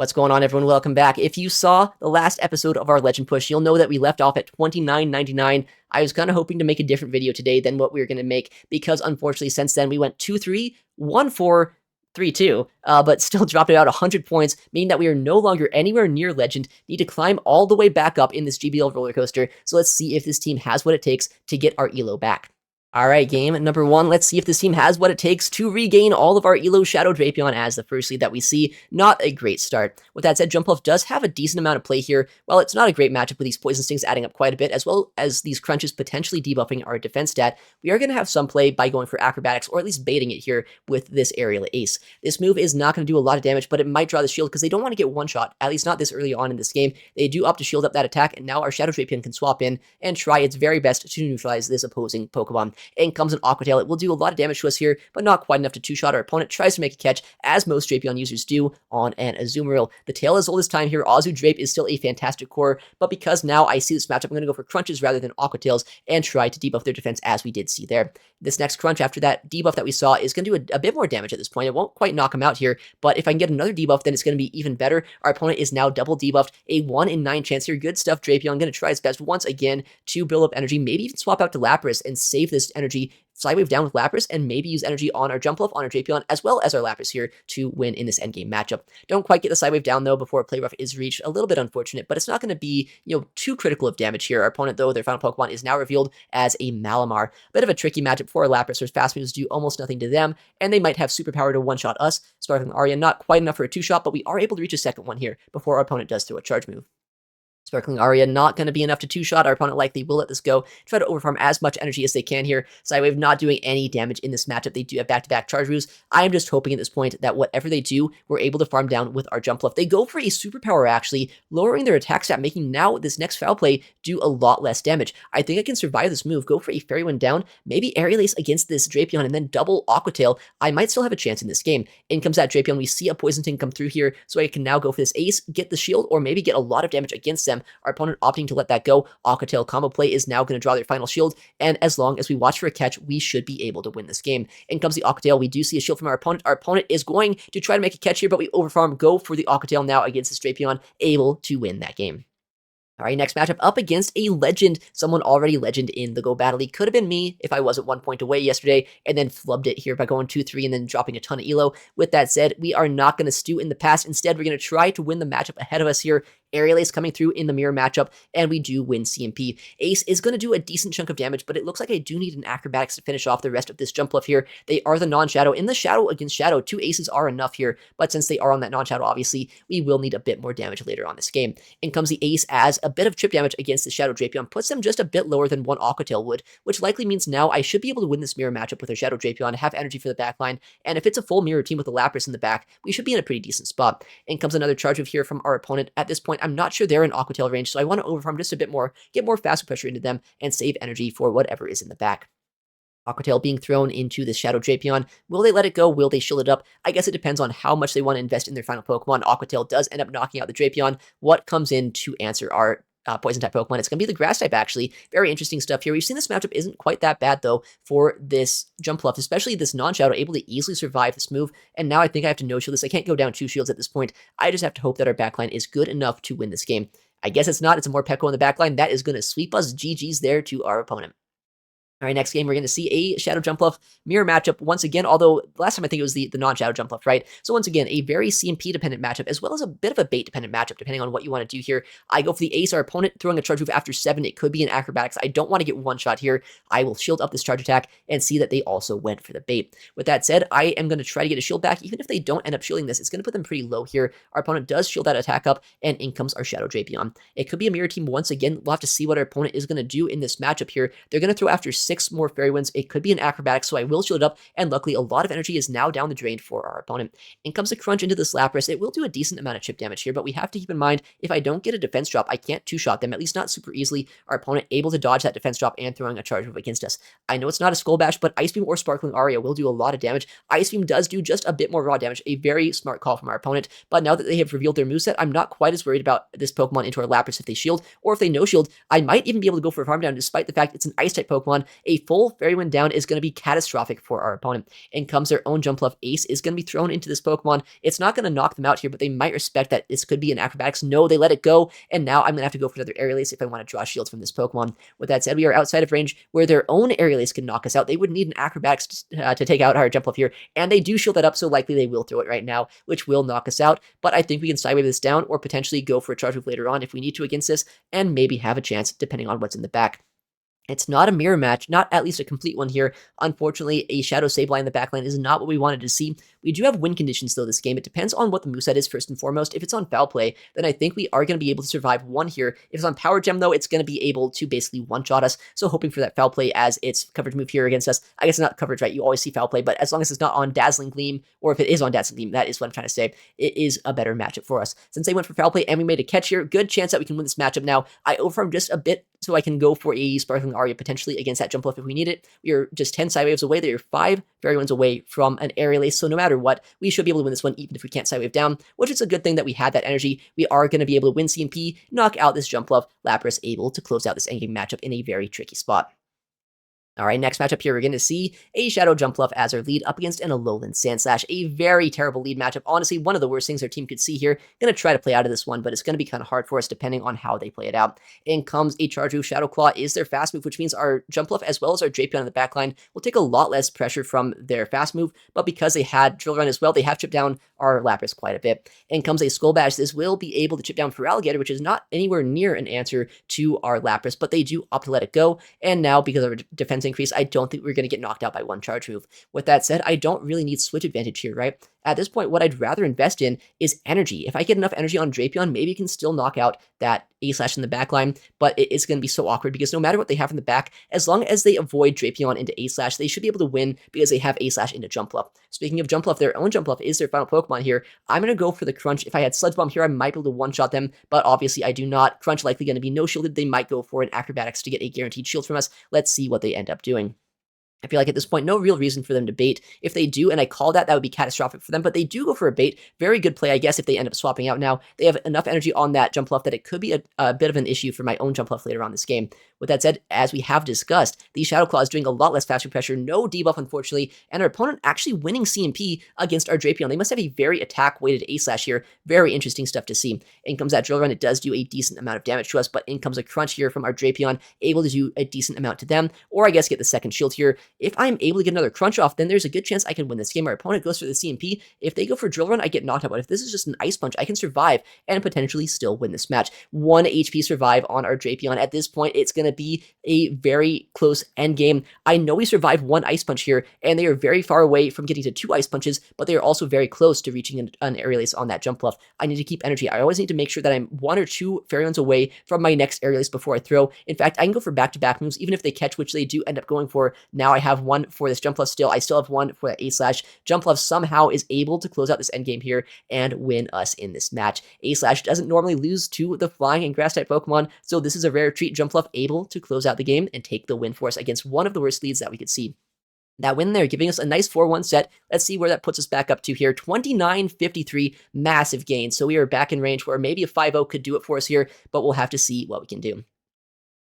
What's going on, everyone? Welcome back. If you saw the last episode of our Legend Push, you'll know that we left off at 29.99. I was kind of hoping to make a different video today than what we were going to make because, unfortunately, since then we went 2-3, 1-4, 3-2, but still dropped it out 100 points, meaning that we are no longer anywhere near Legend, need to climb all the way back up in this GBL roller coaster. So let's see if this team has what it takes to get our elo back. Alright, game number 1, let's see if this team has what it takes to regain all of our elo Shadow Drapion as the first lead that we see. Not a great start. With that said, Jumpluff does have a decent amount of play here. While it's not a great matchup with these Poison Stings adding up quite a bit, as well as these Crunches potentially debuffing our defense stat, we are going to have some play by going for Acrobatics, or at least baiting it here with this Aerial Ace. This move is not going to do a lot of damage, but it might draw the shield because they don't want to get one-shot, at least not this early on in this game. They do opt to shield up that attack, and now our Shadow Drapion can swap in and try its very best to neutralize this opposing Pokemon. In comes an Aquatail. It will do a lot of damage to us here, but not quite enough to two-shot. Our opponent tries to make a catch, as most Drapion users do on an Azumarill. The tail is old as time here. Azu Drape is still a fantastic core, but because now I see this matchup, I'm going to go for Crunches rather than Aquatails and try to debuff their defense as we did see there. This next Crunch after that debuff that we saw is going to do a bit more damage at this point. It won't quite knock him out here, but if I can get another debuff, then it's going to be even better. Our opponent is now double debuffed, a 1 in 9 chance here. Good stuff, Drapion. Going to try his best once again to build up energy, maybe even swap out to Lapras and save this energy. Sidewave down with Lapras, and maybe use energy on our Jumpluff, on our Drapion, as well as our Lapras here to win in this endgame matchup. Don't quite get the Sidewave down, though, before a Play Rough is reached. A little bit unfortunate, but it's not going to be, too critical of damage here. Our opponent, though, their final Pokemon is now revealed as a Malamar. Bit of a tricky matchup for our Lapras, whose fast moves do almost nothing to them, and they might have superpower to one-shot us. Sparkling Aria, not quite enough for a two-shot, but we are able to reach a second one here before our opponent does throw a charge move. Sparkling Aria not going to be enough to two-shot. Our opponent likely will let this go. Try to overfarm as much energy as they can here. Sidewave not doing any damage in this matchup. They do have back-to-back charge moves. I am just hoping at this point that whatever they do, we're able to farm down with our Jumpluff. They go for a superpower, actually, lowering their attack stat, making now this next foul play do a lot less damage. I think I can survive this move. Go for a Fairy Wind down, maybe Aerial Ace against this Drapion, and then double Aquatail. I might still have a chance in this game. In comes that Drapion. We see a Poison Sting come through here, so I can now go for this Ace, get the shield, or maybe get a lot of damage against them. Our opponent opting to let that go. Aquatail combo play is now going to draw their final shield, and as long as we watch for a catch, we should be able to win this game. In comes the Aquatail. We do see a shield from our opponent. Our opponent is going to try to make a catch here, but we overfarm, go for the Aquatail now against this Drapion, able to win that game. All right, next matchup up against a legend, someone already legend in the Go Battle League. Could have been me if I was at 1 point away yesterday and then flubbed it here by going 2-3 and then dropping a ton of elo. With that said, we are not going to stew in the past. Instead, we're going to try to win the matchup ahead of us here. Aerial Ace coming through in the mirror matchup, and we do win CMP. Ace is going to do a decent chunk of damage, but it looks like I do need an Acrobatics to finish off the rest of this Jumpluff here. They are the non-shadow. In the shadow against shadow, 2 aces are enough here, but since they are on that non-shadow, obviously, we will need a bit more damage later on this game. In comes the Ace as a bit of chip damage against the Shadow Drapion, puts them just a bit lower than one Aquatail would, which likely means now I should be able to win this mirror matchup with our Shadow Drapion, have energy for the backline, and if it's a full mirror team with a Lapras in the back, we should be in a pretty decent spot. In comes another charge move here from our opponent. At this point, I'm not sure they're in Aquatail range, so I want to overfarm just a bit more, get more faster pressure into them, and save energy for whatever is in the back. Aquatail being thrown into the Shadow Drapion. Will they let it go? Will they shield it up? I guess it depends on how much they want to invest in their final Pokemon. Aquatail does end up knocking out the Drapion. What comes in to answer our Poison-type Pokemon? It's going to be the Grass-type, actually. Very interesting stuff here. We've seen this matchup isn't quite that bad, though, for this Jumpluff, especially this non-shadow, able to easily survive this move, and now I think I have to no-shield this. I can't go down 2 shields at this point. I just have to hope that our backline is good enough to win this game. I guess it's not. It's a more Pekko in the backline. That is going to sweep us. GG's there to our opponent. All right, next game, we're going to see a Shadow Jumpluff mirror matchup once again, although last time I think it was the non-Shadow Jumpluff, right? So once again, a very CMP-dependent matchup, as well as a bit of a bait-dependent matchup, depending on what you want to do here. I go for the Ace, our opponent throwing a charge move after 7. It could be an Acrobatics. I don't want to get one shot here. I will shield up this charge attack and see that they also went for the bait. With that said, I am going to try to get a shield back. Even if they don't end up shielding this, it's going to put them pretty low here. Our opponent does shield that attack up, and in comes our Shadow Drapion. It could be a mirror team once again. We'll have to see what our opponent is going to do in this matchup here. They're going to throw after 6 more Fairy Winds. It could be an Acrobatic, so I will shield it up, and luckily a lot of energy is now down the drain for our opponent. In comes a Crunch into this Lapras. It will do a decent amount of chip damage here, but we have to keep in mind, if I don't get a defense drop, I can't two-shot them, at least not super easily. Our opponent able to dodge that defense drop and throwing a charge move against us. I know it's not a Skull Bash, but Ice Beam or Sparkling Aria will do a lot of damage. Ice Beam does do just a bit more raw damage, a very smart call from our opponent, but now that they have revealed their moveset, I'm not quite as worried about this Pokemon into our Lapras if they shield, or if they no-shield, I might even be able to go for a farm down despite the fact it's an Ice-type Pokemon, A full Fairy Wind down is going to be catastrophic for our opponent. In comes their own Jump Fluff. Ace is going to be thrown into this Pokemon. It's not going to knock them out here, but they might respect that this could be an Acrobatics. No, they let it go, and now I'm going to have to go for another Aerial Ace if I want to draw shields from this Pokemon. With that said, we are outside of range where their own Aerial Ace can knock us out. They would need an Acrobatics to take out our Jump Fluff here, and they do shield that up, so likely they will throw it right now, which will knock us out. But I think we can sidewave this down or potentially go for a Charge Move later on if we need to against this, and maybe have a chance depending on what's in the back. It's not a mirror match, not at least a complete one here. Unfortunately, a Shadow Sableye in the backline is not what we wanted to see. We do have win conditions though this game. It depends on what the moveset is first and foremost. If it's on Foul Play, then I think we are going to be able to survive one here. If it's on Power Gem though, it's going to be able to basically one-shot us. So hoping for that Foul Play as its coverage move here against us. I guess not coverage, right? You always see Foul Play, but as long as it's not on Dazzling Gleam, or if it is on Dazzling Gleam, that is what I'm trying to say. It is a better matchup for us. Since they went for Foul Play and we made a catch here, good chance that we can win this matchup now. I overfarmed just a bit so I can go for a Sparkling Aria potentially against that Jump Fluff if we need it. We are just 10 side waves away. They are 5 Fairy Winds away from an Aerial Ace, so no matter what, we should be able to win this one even if we can't side wave down, which is a good thing that we had that energy. We are going to be able to win CMP, knock out this Jump Fluff. Lapras able to close out this endgame matchup in a very tricky spot. All right, next matchup here, we're going to see a Shadow Jump Fluff as our lead up against an Alolan Sandslash. A very terrible lead matchup. Honestly, one of the worst things our team could see here. Going to try to play out of this one, but it's going to be kind of hard for us depending on how they play it out. In comes a Charge Move. Shadow Claw is their fast move, which means our Jump Fluff as well as our Drapion in the backline will take a lot less pressure from their fast move, but because they had Drill Run as well, they have chipped down our Lapras quite a bit. In comes a Skull Bash. This will be able to chip down for Alligator, which is not anywhere near an answer to our Lapras, but they do opt to let it go, and now because of our defense increase, I don't think we're going to get knocked out by one Charge Move. With that said, I don't really need switch advantage here, right? At this point, what I'd rather invest in is energy. If I get enough energy on Drapion, maybe you can still knock out that A-Slash in the backline, but it's going to be so awkward because no matter what they have in the back, as long as they avoid Drapion into A-Slash, they should be able to win because they have A-Slash into Jump Fluff. Speaking of Jump Fluff, their own Jump Fluff is their final Pokemon here. I'm going to go for the Crunch. If I had Sludge Bomb here, I might be able to one-shot them, but obviously I do not. Crunch likely going to be no shielded. They might go for an Acrobatics to get a guaranteed shield from us. Let's see what they end up doing. I feel like at this point, no real reason for them to bait. If they do, and I call that, that would be catastrophic for them, but they do go for a bait. Very good play, I guess, if they end up swapping out now. They have enough energy on that Jump Fluff that it could be a bit of an issue for my own Jump Fluff later on this game. With that said, as we have discussed, the Shadow Claw is doing a lot less faster pressure, no debuff, unfortunately, and our opponent actually winning CMP against our Drapion. They must have a very attack-weighted A-Slash here. Very interesting stuff to see. In comes that Drill Run. It does do a decent amount of damage to us, but in comes a Crunch here from our Drapion, able to do a decent amount to them, or I guess get the second shield here. If I'm able to get another Crunch off, then there's a good chance I can win this game. Our opponent goes for the CMP. If they go for Drill Run, I get knocked out, but if this is just an Ice Punch, I can survive and potentially still win this match. 1 HP survive on our Drapion. At this point, it's going to be a very close end game. I know we survived 1 Ice Punch here, and they are very far away from getting to 2 Ice Punches, but they are also very close to reaching an Aerial Ace on that Jump Fluff. I need to keep energy. I always need to make sure that I'm 1 or 2 Fairy Winds away from my next Aerial Ace before I throw. In fact, I can go for back-to-back moves, even if they catch, which they do end up going for. Now I have 1 for this Jump Fluff still. I still have 1 for that A-Slash. Jump Fluff somehow is able to close out this endgame here and win us in this match. A-Slash doesn't normally lose to the flying and grass type Pokemon, so this is a rare treat. Jump Fluff able to close out the game and take the win for us against one of the worst leads that we could see. That win there, giving us a nice 4-1 set. Let's see where that puts us back up to here. 29-53, massive gain. So we are back in range where maybe a 5-0 could do it for us here, but we'll have to see what we can do.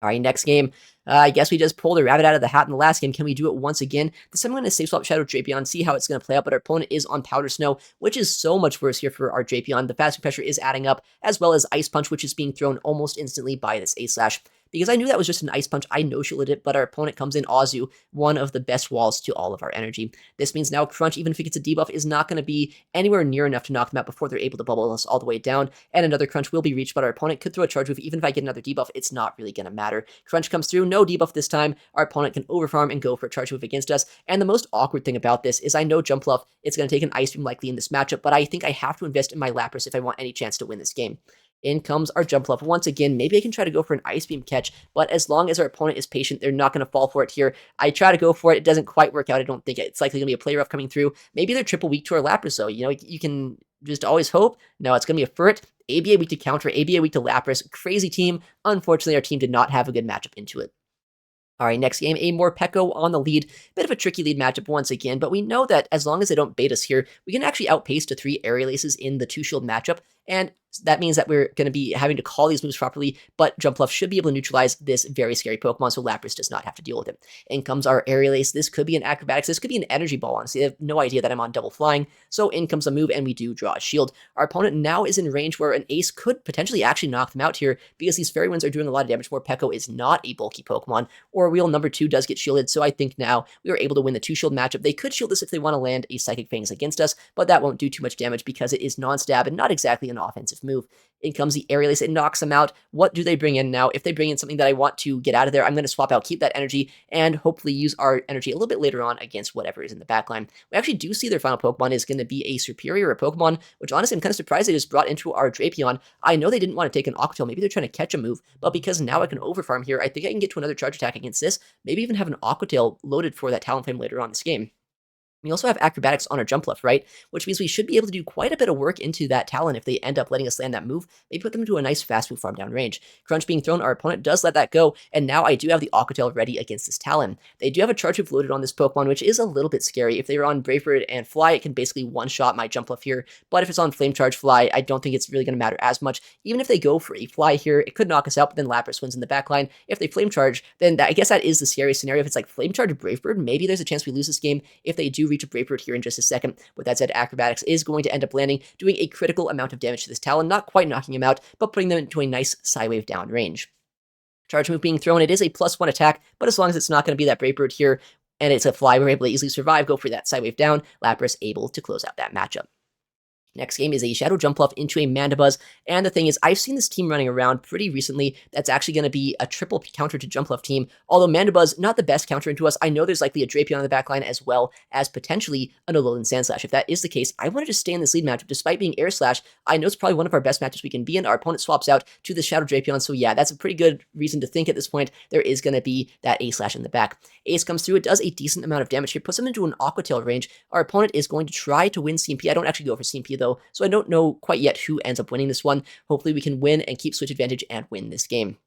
All right, next game. I guess we just pulled a rabbit out of the hat in the last game. Can we do it once again? This time I'm going to safe swap Shadow Drapion, see how it's going to play out, but our opponent is on Powder Snow, which is so much worse here for our Drapion. The faster pressure is adding up, as well as Ice Punch, which is being thrown almost instantly by this A-Slash. Because I knew that was just an Ice Punch, I no-shielded it, but our opponent comes in Azu, one of the best walls to all of our energy. This means now Crunch, even if it gets a debuff, is not going to be anywhere near enough to knock them out before they're able to bubble us all the way down, and another Crunch will be reached, but our opponent could throw a Charge Move. Even if I get another debuff, it's not really going to matter. Crunch comes through, no debuff this time. Our opponent can overfarm and go for a Charge Move against us, and the most awkward thing about this is I know Jump Fluff, it's going to take an Ice Beam likely in this matchup, but I think I have to invest in my Lapras if I want any chance to win this game. In comes our Jump Fluff once again. Maybe I can try to go for an Ice Beam catch, but as long as our opponent is patient, they're not going to fall for it here. I try to go for it. It doesn't quite work out. I don't think it's likely going to be a Play Rough coming through. Maybe they're triple weak to our Lapras, though. You know, you can just always hope. No, it's going to be a Furret. ABA weak to Counter, ABA weak to Lapras. Crazy team. Unfortunately, our team did not have a good matchup into it. All right, next game, a Morpeko on the lead. Bit of a tricky lead matchup once again, but we know that as long as they don't bait us here, we can actually outpace to 3 Aerial Aces in the 2-shield matchup, and that means that we're going to be having to call these moves properly, but Jump Fluff should be able to neutralize this very scary Pokemon, so Lapras does not have to deal with it. In comes our Aerial Ace. This could be an Acrobatics. This could be an Energy Ball, honestly. I have no idea that I'm on double flying, so in comes a move, and we do draw a shield. Our opponent now is in range where an Ace could potentially actually knock them out here, because these Fairy Winds are doing a lot of damage. Morpeko is not a bulky Pokemon, or Wheel number 2 does get shielded, so I think now we are able to win the 2-shield matchup. They could shield this if they want to land a Psychic Fangs against us, but that won't do too much damage because it is non-stab and not exactly an offensive move. In comes the Aerial Ace. It knocks them out. What do they bring in now? If they bring in something that I want to get out of there, I'm going to swap out, keep that energy, and hopefully use our energy a little bit later on against whatever is in the backline. We actually do see their final Pokemon is going to be a Superior Pokemon, which honestly I'm kind of surprised they just brought into our Drapion. I know they didn't want to take an Aqua Tail. Maybe they're trying to catch a move, but because now I can overfarm here, I think I can get to another charge attack against this, maybe even have an Aqua Tail loaded for that Talonflame later on in this game. We also have Acrobatics on our Jump Fluff, right? Which means we should be able to do quite a bit of work into that Talon if they end up letting us land that move. Maybe put them into a nice fast move farm down range. Crunch being thrown, our opponent does let that go, and now I do have the Aqua Tail ready against this Talon. They do have a Charge Move loaded on this Pokemon, which is a little bit scary. If they were on Brave Bird and Fly, it can basically one-shot my Jump Fluff here, but if it's on Flame Charge Fly, I don't think it's really going to matter as much. Even if they go for a Fly here, it could knock us out, but then Lapras wins in the backline. If they Flame Charge, then I guess that is the scary scenario. If it's like Flame Charge Brave Bird, maybe there's a chance we lose this game. If they do reach a Brave Bird here in just a second. With that said, Acrobatics is going to end up landing, doing a critical amount of damage to this Talon, not quite knocking him out, but putting them into a nice Psywave down range. Charge Move being thrown, it is a +1 attack, but as long as it's not going to be that Brave Bird here, and it's a Fly, we're able to easily survive, go for that Psywave down, Lapras able to close out that matchup. Next game is a Shadow Jump Fluff into a Mandibuzz, and the thing is, I've seen this team running around pretty recently that's actually going to be a triple counter to Jump Fluff team, although Mandibuzz, not the best counter into us. I know there's likely a Drapion on the backline as well as potentially an Alolan Sandslash. If that is the case, I want to just stay in this lead matchup despite being Air Slash. I know it's probably one of our best matchups we can be in. Our opponent swaps out to the Shadow Drapion, so yeah, that's a pretty good reason to think at this point there is going to be that A Slash in the back. Ace comes through, it does a decent amount of damage here, puts him into an Aqua Tail range. Our opponent is going to try to win CMP. I don't actually go for CMP though, so I don't know quite yet who ends up winning this one. Hopefully we can win and keep switch advantage and win this game.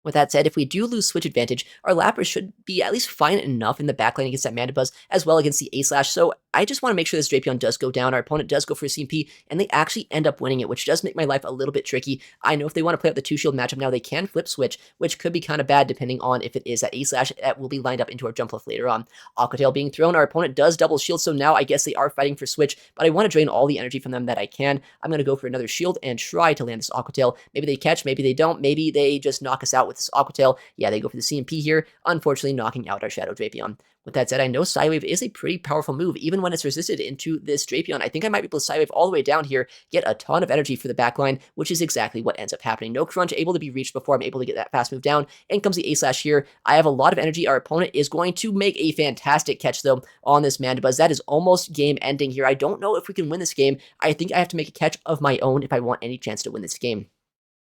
With that said, if we do lose switch advantage, our Lapras should be at least fine enough in the backline against that Mandibuzz, as well against the A-Slash, so I just want to make sure this Drapion does go down. Our opponent does go for a CMP, and they actually end up winning it, which does make my life a little bit tricky. I know if they want to play out the 2-shield matchup now, they can flip switch, which could be kind of bad depending on if it is that A-Slash that will be lined up into our Jump Fluff later on. Aqua Tail being thrown, our opponent does double shield, so now I guess they are fighting for switch, but I want to drain all the energy from them that I can. I'm going to go for another shield and try to land this Aqua Tail. Maybe they catch, maybe they don't, maybe they just knock us out with this Aqua Tail. Yeah, they go for the CMP here, unfortunately knocking out our Shadow Drapion. With that said, I know Psywave is a pretty powerful move, even when it's resisted into this Drapion. I think I might be able to Psywave all the way down here, get a ton of energy for the backline, which is exactly what ends up happening. No Crunch able to be reached before I'm able to get that fast move down. In comes the A-Slash here. I have a lot of energy. Our opponent is going to make a fantastic catch, though, on this Mandibuzz. That is almost game ending here. I don't know if we can win this game. I think I have to make a catch of my own if I want any chance to win this game.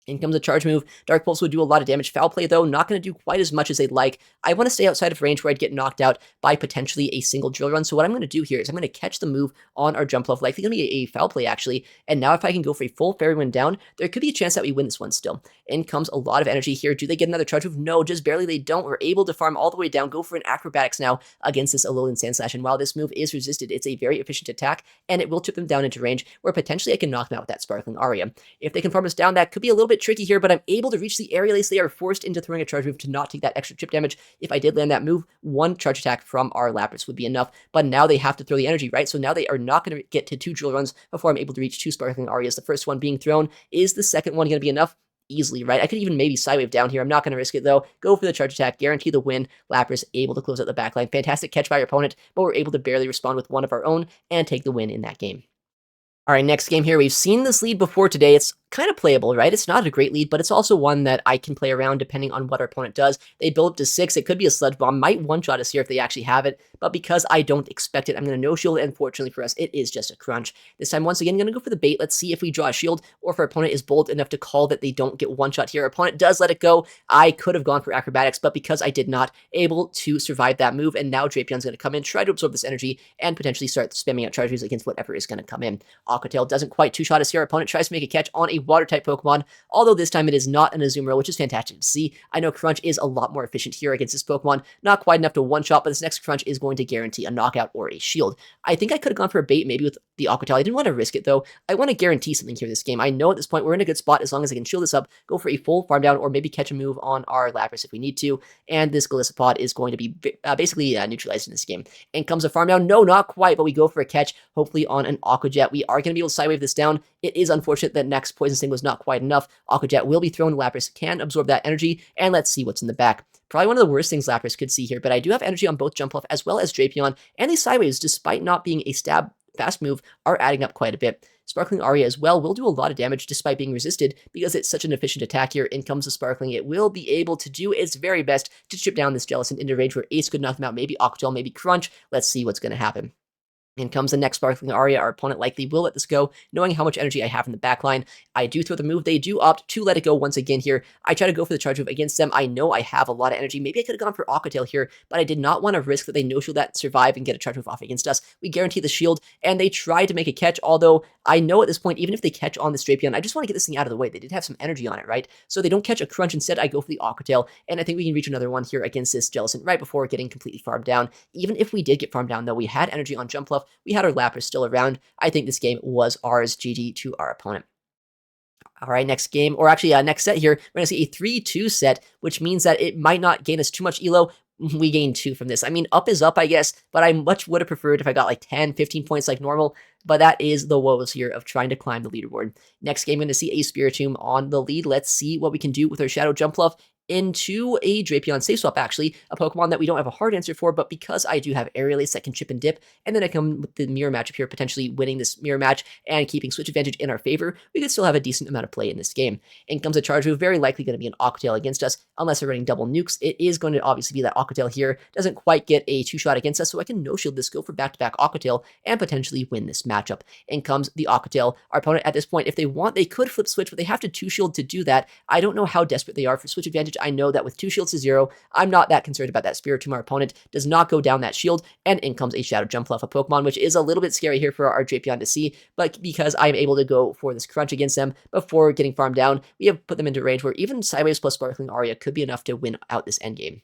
In comes a charge move. Dark Pulse would do a lot of damage. Foul Play, though, not going to do quite as much as they'd like. I want to stay outside of range where I'd get knocked out by potentially a single Drill Run. So what I'm going to do here is I'm going to catch the move on our Jump Fluff. Likely going to be a Foul Play, actually. And now if I can go for a full Fairy Wind down, there could be a chance that we win this one still. In comes a lot of energy here. Do they get another charge move? No, just barely they don't. We're able to farm all the way down, go for an Acrobatics now against this Alolan Sandslash. And while this move is resisted, it's a very efficient attack, and it will tip them down into range where potentially I can knock them out with that Sparkling Aria. If they can farm us down, that could be a little bit tricky here, but I'm able to reach the Aerial Ace. They are forced into throwing a charge move to not take that extra chip damage. If I did land that move, one charge attack from our Lapras would be enough, but now they have to throw the energy, right? So now they are not going to get to 2 Drill Runs before I'm able to reach 2 Sparkling Arias. The first one being thrown. Is the second one going to be enough? Easily, right? I could even maybe Psywave down here. I'm not going to risk it, though. Go for the charge attack. Guarantee the win. Lapras able to close out the backline. Fantastic catch by our opponent, but we're able to barely respond with one of our own and take the win in that game. All right, next game here. We've seen this lead before today. It's kind of playable, right? It's not a great lead, but it's also one that I can play around depending on what our opponent does. They build up to 6. It could be a Sludge Bomb. Might one-shot us here if they actually have it, but because I don't expect it, I'm going to no-shield, and fortunately for us, it is just a Crunch. This time, once again, I'm going to go for the bait. Let's see if we draw a shield, or if our opponent is bold enough to call that they don't get one-shot here. Our opponent does let it go. I could have gone for Acrobatics, but because I did not, able to survive that move, and now Drapion's going to come in, try to absorb this energy, and potentially start spamming out charges against whatever is going to come in. Aquatail doesn't quite two-shot us here. Our opponent tries to make a catch on a Water-type Pokemon, although this time it is not an Azumarill, which is fantastic to see. I know Crunch is a lot more efficient here against this Pokemon. Not quite enough to one-shot, but this next Crunch is going to guarantee a knockout or a shield. I think I could have gone for a bait maybe with the Aquatail. I didn't want to risk it, though. I want to guarantee something here this game. I know at this point we're in a good spot as long as I can shield this up, go for a full farm down, or maybe catch a move on our Lapras if we need to, and this Golisopod is going to be basically neutralized in this game. And comes a farm down. No, not quite, but we go for a catch, hopefully on an Aqua Jet. We are going to be able to Sidewave this down. It is unfortunate that next Poison Sting was not quite enough. Aqua Jet will be thrown. Lapras can absorb that energy, and let's see what's in the back. Probably one of the worst things Lapras could see here, but I do have energy on both Jump Fluff as well as Drapion, and these Sideways, despite not being a stab fast move, are adding up quite a bit. Sparkling Aria as well will do a lot of damage despite being resisted because it's such an efficient attack here. In comes the Sparkling. It will be able to do its very best to chip down this Jellicent into range where Ace could knock them out, maybe Aquatail, maybe Crunch. Let's see what's going to happen. In comes the next Sparkling Aria. Our opponent likely will let this go, knowing how much energy I have in the backline. I do throw the move. They do opt to let it go once again here. I try to go for the charge move against them. I know I have a lot of energy. Maybe I could have gone for Aquatail here, but I did not want to risk that they no-shield that, survive, and get a charge move off against us. We guarantee the shield, and they try to make a catch, although I know at this point, even if they catch on this Drapion, I just want to get this thing out of the way. They did have some energy on it, right? So they don't catch a Crunch. Instead, I go for the Aquatail, and I think we can reach another one here against this Jellicent right before getting completely farmed down. Even if we did get farmed down, though, we had energy on Jump Fluff. We had our Lapras still around. I think this game was ours. GG to our opponent. All right, next game, or actually next set here, we're going to see a 3-2 set, which means that it might not gain us too much elo. We gain 2 from this. I mean, up is up, I guess, but I much would have preferred if I got like 10, 15 points like normal, but that is the woes here of trying to climb the leaderboard. Next game, I'm going to see a Spiritomb on the lead. Let's see what we can do with our Shadow Jump Fluff into a Drapion Safe Swap, actually, a Pokemon that we don't have a hard answer for, but because I do have Aerial Ace that can chip and dip, and then I come with the mirror matchup here, potentially winning this mirror match and keeping switch advantage in our favor, we could still have a decent amount of play in this game. In comes a charge move, very likely going to be an Aquatail against us, unless they're running double nukes. It is going to obviously be that Aquatail here, doesn't quite get a 2-shot against us, so I can no-shield this, go for back-to-back Aquatail, and potentially win this matchup. In comes the Aquatail. Our opponent at this point, if they want, they could flip switch, but they have to 2-shield to do that. I don't know how desperate they are for switch advantage. I know that with 2 shields to 0, I'm not that concerned about that Spiritomb. Our opponent does not go down that shield, and in comes a Shadow Jump Fluff, a Pokemon, which is a little bit scary here for our Drapion to see, but because I'm able to go for this Crunch against them before getting farmed down, we have put them into range where even Sideways plus Sparkling Aria could be enough to win out this endgame.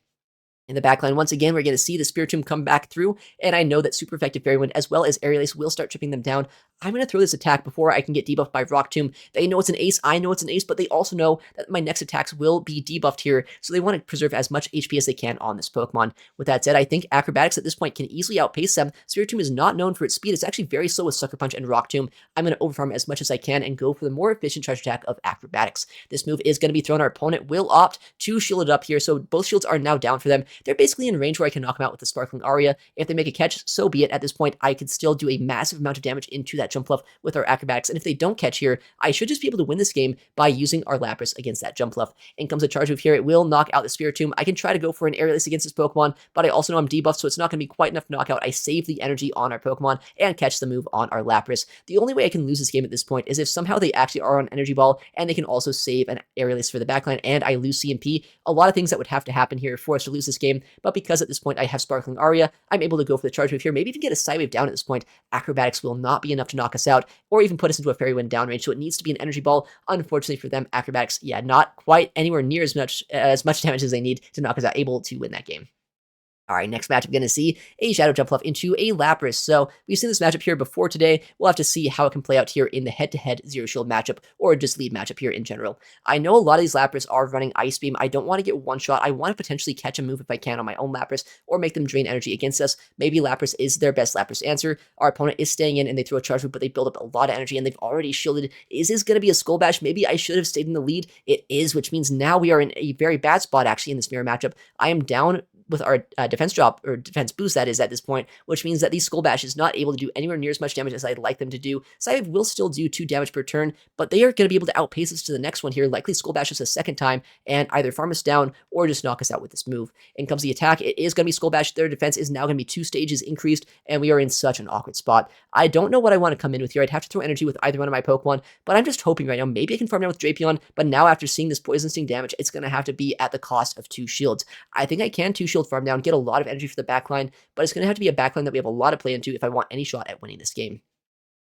In the backline, once again, we're going to see the Spiritomb come back through, and I know that Super Effective Fairy Wind as well as Aerial Ace will start tripping them down. I'm going to throw this attack before I can get debuffed by Rock Tomb. They know it's an ace, I know it's an ace, but they also know that my next attacks will be debuffed here, so they want to preserve as much HP as they can on this Pokemon. With that said, I think Acrobatics at this point can easily outpace them. Spiritomb is not known for its speed. It's actually very slow with Sucker Punch and Rock Tomb. I'm going to overfarm as much as I can and go for the more efficient charge attack of Acrobatics. This move is going to be thrown. Our opponent will opt to shield it up here, so both shields are now down for them. They're basically in range where I can knock them out with the Sparkling Aria. If they make a catch, so be it. At this point, I could still do a massive amount of damage into that Jump Fluff with our Acrobatics, and if they don't catch here, I should just be able to win this game by using our Lapras against that Jump Fluff. In comes a charge move here. It will knock out the Spiritomb. I can try to go for an Aerial Ace against this Pokemon, but I also know I'm debuffed, so it's not going to be quite enough to knock out. I save the energy on our Pokemon and catch the move on our Lapras. The only way I can lose this game at this point is if somehow they actually are on Energy Ball, and they can also save an Aerial Ace for the backline, and I lose CMP. A lot of things that would have to happen here for us to lose this game, but because at this point I have Sparkling Aria, I'm able to go for the charge move here, maybe even get a Sidewave down at this point. Acrobatics will not be enough to knock us out, or even put us into a Fairy Wind downrange, so it needs to be an Energy Ball. Unfortunately for them, Acrobatics, yeah, not quite anywhere near as much damage as they need to knock us out, able to win that game. All right, next matchup, we're going to see a Shadow Jump Fluff into a Lapras. So we've seen this matchup here before today. We'll have to see how it can play out here in the head-to-head Zero Shield matchup, or just lead matchup here in general. I know a lot of these Lapras are running Ice Beam. I don't want to get one shot. I want to potentially catch a move if I can on my own Lapras, or make them drain energy against us. Maybe Lapras is their best Lapras answer. Our opponent is staying in, and they throw a charge move, but they build up a lot of energy, and they've already shielded. Is this going to be a Skull Bash? Maybe I should have stayed in the lead. It is, which means now we are in a very bad spot, actually, in this mirror matchup. I am down with our defense drop, or defense boost that is at this point, which means that these Skull Bash is not able to do anywhere near as much damage as I'd like them to do. Sidewave will still do 2 damage per turn, but they are going to be able to outpace us to the next one here, likely Skull Bash us a second time, and either farm us down, or just knock us out with this move. In comes the attack. It is going to be Skull Bash. Their defense is now going to be 2 stages increased, and we are in such an awkward spot. I don't know what I want to come in with here. I'd have to throw energy with either one of my Pokemon, but I'm just hoping right now, maybe I can farm down with Drapion, but now after seeing this Poison Sting damage, it's going to have to be at the cost of 2 shields. I think I can 2-shield farm down, get a lot of energy for the backline, but it's going to have to be a backline that we have a lot of play into if I want any shot at winning this game.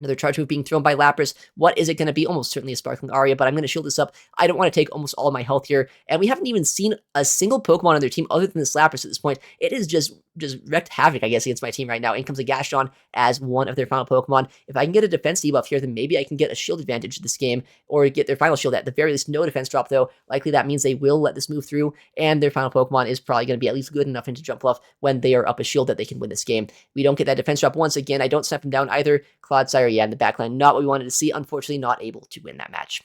Another charge move being thrown by Lapras. What is it going to be? Almost certainly a Sparkling Aria, but I'm going to shield this up. I don't want to take almost all of my health here. And we haven't even seen a single Pokemon on their team other than this Lapras at this point. It is just wreaked havoc, I guess, against my team right now. In comes a Gastron as one of their final Pokemon. If I can get a defense debuff here, then maybe I can get a shield advantage this game, or get their final shield at the very least. No defense drop, though. Likely that means they will let this move through, and their final Pokemon is probably going to be at least good enough into Jump Fluff when they are up a shield that they can win this game. We don't get that defense drop once again. I don't snap him down either. Clodsire, yeah, in the backline, not what we wanted to see. Unfortunately, not able to win that match.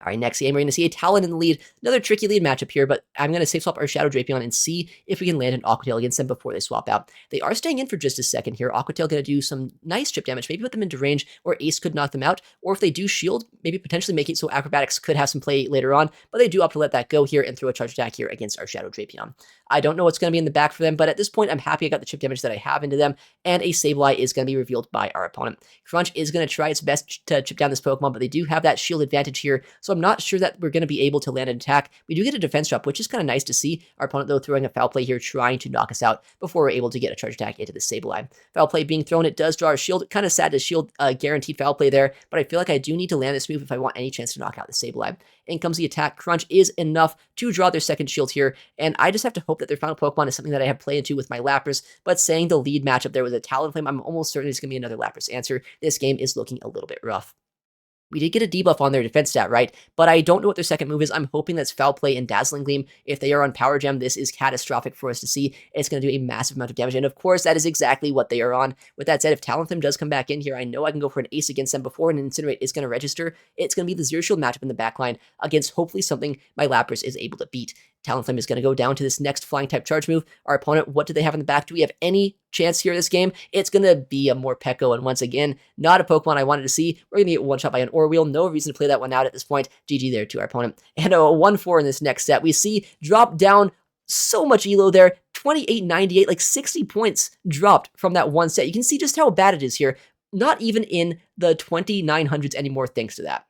All right, next game, we're going to see a Talon in the lead. Another tricky lead matchup here, but I'm going to safe swap our Shadow Drapion and see if we can land an Aqua Tail against them before they swap out. They are staying in for just a second here. Aqua Tail going to do some nice chip damage, maybe put them into range, or Ace could knock them out, or if they do shield, maybe potentially make it so Acrobatics could have some play later on, but they do opt to let that go here and throw a charge attack here against our Shadow Drapion. I don't know what's going to be in the back for them, but at this point, I'm happy I got the chip damage that I have into them, and a Sableye is going to be revealed by our opponent. Crunch is going to try its best to chip down this Pokemon, but they do have that shield advantage here, so I'm not sure that we're going to be able to land an attack. We do get a defense drop, which is kind of nice to see. Our opponent, though, throwing a foul play here, trying to knock us out before we're able to get a charge attack into the Sableye. Foul play being thrown, it does draw a shield. Kind of sad to shield guaranteed foul play there, but I feel like I do need to land this move if I want any chance to knock out the Sableye. In comes the attack. Crunch is enough to draw their second shield here, and I just have to hope that their final Pokemon is something that I have played into with my Lapras, but saying the lead matchup there was a Talonflame, I'm almost certain it's going to be another Lapras answer. This game is looking a little bit rough. We did get a debuff on their defense stat, right? But I don't know what their second move is. I'm hoping that's Foul Play and Dazzling Gleam. If they are on Power Gem, this is catastrophic for us to see. It's going to do a massive amount of damage, and of course, that is exactly what they are on. With that said, if Talonflame does come back in here, I know I can go for an Ace against them before an Incinerate is going to register. It's going to be the Zero Shield matchup in the backline against hopefully something my Lapras is able to beat. Talonflame is going to go down to this next flying type charge move. Our opponent, what do they have in the back? Do we have any chance here this game? It's going to be a Morpeko, and once again, not a Pokemon I wanted to see. We're going to get one shot by an Orwheel. No reason to play that one out at this point. GG there to our opponent. And a 1-4 in this next set. We see drop down so much elo there. 28.98, like 60 points dropped from that one set. You can see just how bad it is here. Not even in the 2900s anymore thanks to that.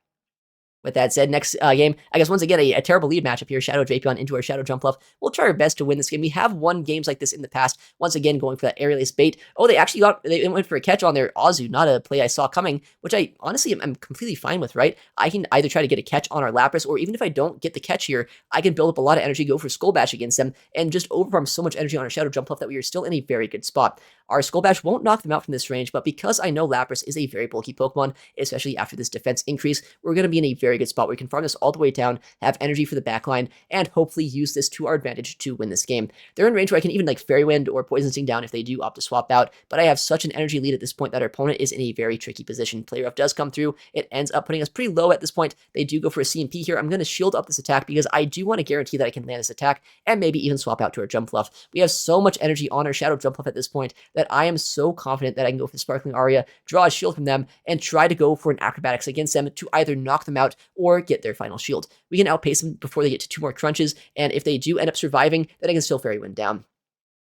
With that said, next game, I guess once again, a terrible lead matchup here. Shadow Drapion into our Shadow Jump Fluff. We'll try our best to win this game. We have won games like this in the past. Once again, going for that Aerial Ace bait. Oh, they went for a catch on their Azu, not a play I saw coming, which I honestly am completely fine with, right? I can either try to get a catch on our Lapras, or even if I don't get the catch here, I can build up a lot of energy, go for Skull Bash against them, and just overfarm so much energy on our Shadow Jump Fluff that we are still in a very good spot. Our Skull Bash won't knock them out from this range, but because I know Lapras is a very bulky Pokemon, especially after this defense increase, we're going to be in a very good spot where we can farm this all the way down, have energy for the backline, and hopefully use this to our advantage to win this game. They're in range where I can even like Fairy Wind or Poison Sting down if they do opt to swap out, but I have such an energy lead at this point that our opponent is in a very tricky position. Play Rough does come through. It ends up putting us pretty low at this point. They do go for a CMP here. I'm going to shield up this attack because I do want to guarantee that I can land this attack and maybe even swap out to our Jump Fluff. We have so much energy on our Shadow Jump Fluff at this point that I am so confident that I can go for the Sparkling Aria, draw a shield from them, and try to go for an Acrobatics against them to either knock them out or get their final shield. We can outpace them before they get to 2 more crunches, and if they do end up surviving, then I can still Fairy Wind down.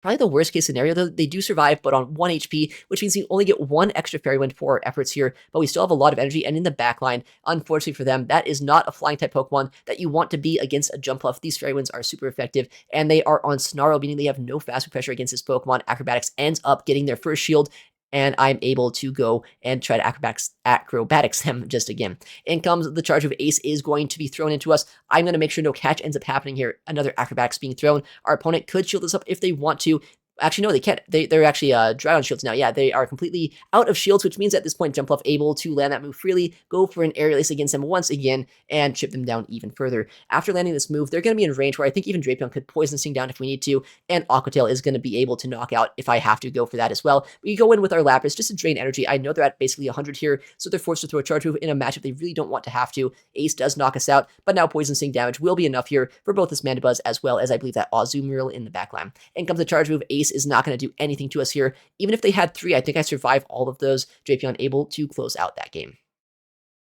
Probably the worst case scenario, though, they do survive, but on 1 HP, which means we only get 1 extra Fairy Wind for our efforts here, but we still have a lot of energy, and in the backline, unfortunately for them, that is not a flying type Pokemon that you want to be against a Jump Fluff. These Fairy Winds are super effective, and they are on Snarl, meaning they have no fast pressure against this Pokemon. Acrobatics ends up getting their first shield, and I'm able to go and try to acrobatics them just again. In comes the charge of Ace is going to be thrown into us. I'm going to make sure no catch ends up happening here. Another acrobatics being thrown. Our opponent could shield this up if they want to. Actually, no, they can't. They're actually dry on shields now. Yeah, they are completely out of shields, which means at this point, Jump Fluff able to land that move freely, go for an Aerial Ace against them once again, and chip them down even further. After landing this move, they're going to be in range where I think even Drapion could Poison Sting down if we need to, and Aqua Tail is going to be able to knock out if I have to go for that as well. We go in with our Lapras just to drain energy. I know they're at basically 100 here, so they're forced to throw a charge move in a matchup they really don't want to have to. Ace does knock us out, but now Poison Sting damage will be enough here for both this Mandibuzz as well as I believe that Azu mural in the backline. In comes the charge move. Ace is not going to do anything to us here. Even if they had 3, I think I survive all of those. Drapion able to close out that game.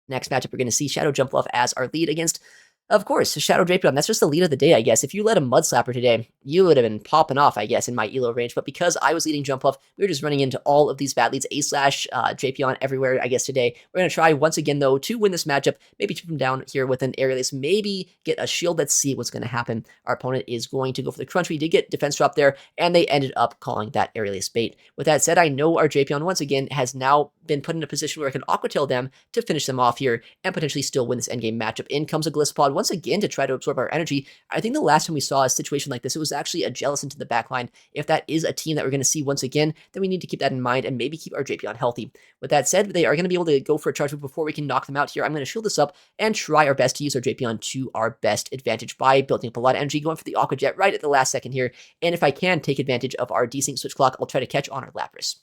Next matchup, we're going to see Shadow Jump Fluff as our lead against Of course, Shadow Drapion, that's just the lead of the day, I guess. If you led a Mud Slapper today, you would have been popping off, I guess, in my elo range. But because I was leading Jump Off, we were just running into all of these bad leads, A/, Drapion everywhere, I guess, today. We're going to try once again, though, to win this matchup. Maybe chip him down here with an Aerialist, maybe get a shield. Let's see what's going to happen. Our opponent is going to go for the Crunch. We did get Defense Drop there, and they ended up calling that Aerialist bait. With that said, I know our Drapion, once again, has now been put in a position where I can Aqua Tail them to finish them off here and potentially still win this endgame matchup. In comes a Golisopod once again to try to absorb our energy. I think the last time we saw a situation like this, it was actually a Jellicent to the backline. If that is a team that we're going to see once again, then we need to keep that in mind and maybe keep our Drapion healthy. With that said, they are going to be able to go for a charge move before we can knock them out here. I'm going to shield this up and try our best to use our Drapion to our best advantage by building up a lot of energy, going for the Aqua Jet right at the last second here. And if I can take advantage of our desync switch clock, I'll try to catch on our Lapras.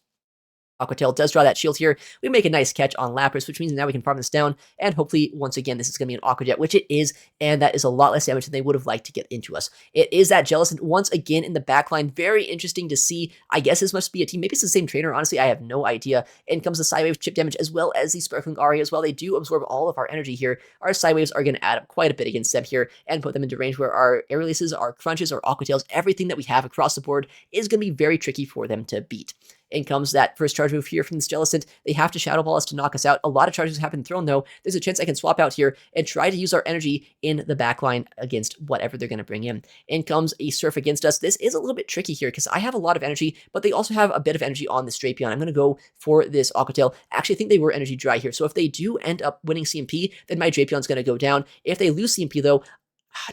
Aqua Tail does draw that shield here. We make a nice catch on Lapras, which means now we can farm this down, and hopefully, once again, this is going to be an Aqua Jet, which it is, and that is a lot less damage than they would have liked to get into us. It is that Jellicent once again in the backline. Very interesting to see. I guess this must be a team. Maybe it's the same trainer. Honestly, I have no idea. In comes the Psywave chip damage, as well as the Sparkling Aria as well. They do absorb all of our energy here. Our Psywaves are going to add up quite a bit against them here, and put them into range where our Air Releases, our Crunches, our Aqua Tails, everything that we have across the board is going to be very tricky for them to beat. In comes that first charge move here from this Jellicent. They have to Shadow Ball us to knock us out. A lot of charges have been thrown, though. There's a chance I can swap out here and try to use our energy in the backline against whatever they're going to bring in. In comes a Surf against us. This is a little bit tricky here because I have a lot of energy, but they also have a bit of energy on this Drapion. I'm going to go for this Aqua Tail. Actually, I think they were energy dry here. So if they do end up winning CMP, then my Drapion's going to go down. If they lose CMP, though,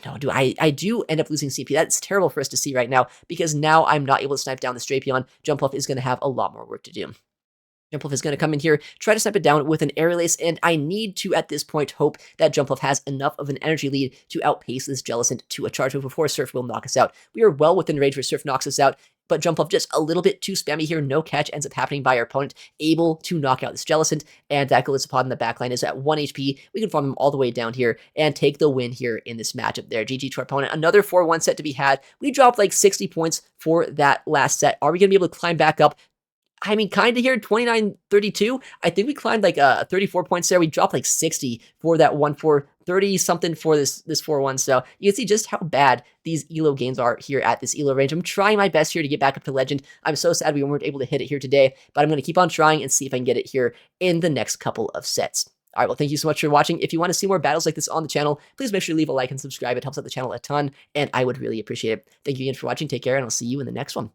no, I do end up losing CP. That's terrible for us to see right now because now I'm not able to snipe down this Drapion. Jumpluff is going to have a lot more work to do. Jumpluff is going to come in here, try to snipe it down with an Air Release, and I need to, at this point, hope that Jumpluff has enough of an energy lead to outpace this Jellicent to a charge move before Surf will knock us out. We are well within range where Surf knocks us out, but Jumpluff just a little bit too spammy here. No catch ends up happening by our opponent, able to knock out this Jellicent, and that Golisopod in the backline is at 1 HP. We can farm him all the way down here and take the win here in this matchup there. GG to our opponent. Another 4-1 set to be had. We dropped like 60 points for that last set. Are we going to be able to climb back up? I mean, kind of here, 29-32. I think we climbed like 34 points there. We dropped like 60 for that 1-4, 30-something for this 4-1. So you can see just how bad these elo gains are here at this elo range. I'm trying my best here to get back up to Legend. I'm so sad we weren't able to hit it here today, but I'm going to keep on trying and see if I can get it here in the next couple of sets. All right, well, thank you so much for watching. If you want to see more battles like this on the channel, please make sure to leave a like and subscribe. It helps out the channel a ton, and I would really appreciate it. Thank you again for watching. Take care, and I'll see you in the next one.